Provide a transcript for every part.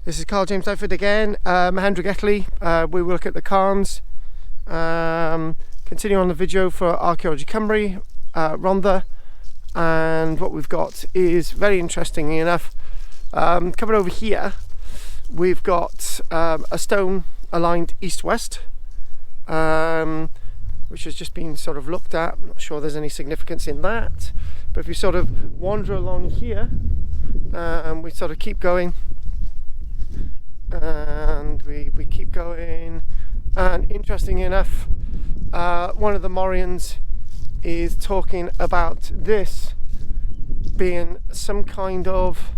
This is KARL-JAMES Langford again, Hendre Gelli. We will look at the cairns. Continue on the video for Archaeology Cymru, Rhondda, and what we've got is very interesting enough. Coming over here, we've got a stone aligned east-west, which has just been sort of looked at. I'm not sure there's any significance in that, but if you sort of wander along here, and we sort of keep going, and we keep going, and interesting enough, one of the Morians is talking about this being some kind of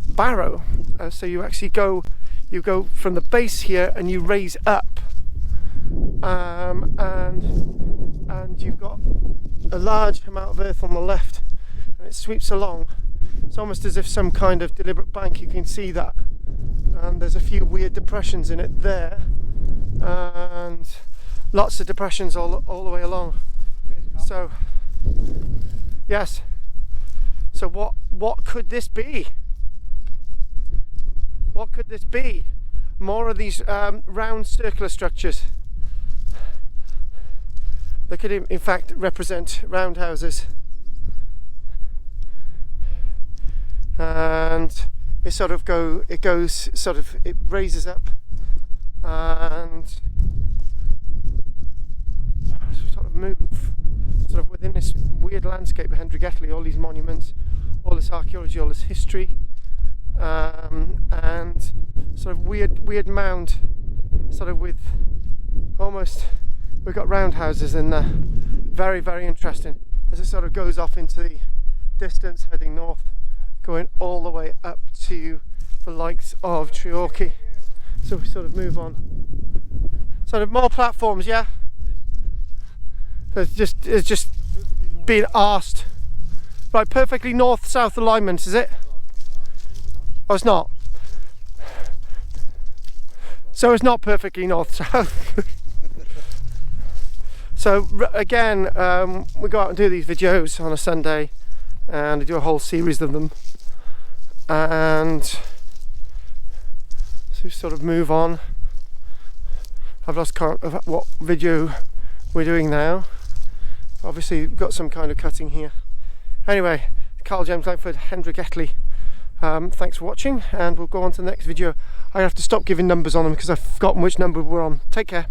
barrow. So you actually go from the base here and you raise up, and you've got a large amount of earth on the left, and it sweeps along. It's almost as if some kind of deliberate bank. You can see that, and there's a few weird depressions in it there, and lots of depressions all the way along. So yes, so what could this be? What could this be? More of these round circular structures that could in fact represent roundhouses, and it raises up and sort of move sort of within this weird landscape of Hendre Gelli, all these monuments, all this archaeology, all this history, and sort of weird mound, sort of with almost, we've got roundhouses in there. Very, very interesting as it sort of goes off into the distance, heading north, going all the way up to the likes of Treorchy. So we sort of move on. Sort of more platforms, yeah? So it's just being asked. Right, perfectly north-south alignment, is it? Oh, it's not. So it's not perfectly north-south. So again, we go out and do these videos on a Sunday, and I do a whole series of them, and so sort of move on. I've lost count of what video we're doing now. Obviously we've got some kind of cutting here. Anyway, KARL-JAMES Langford, Hendre Gelli. Thanks for watching, and we'll go on to the next video. I have to stop giving numbers on them because I've forgotten which number we're on. Take care.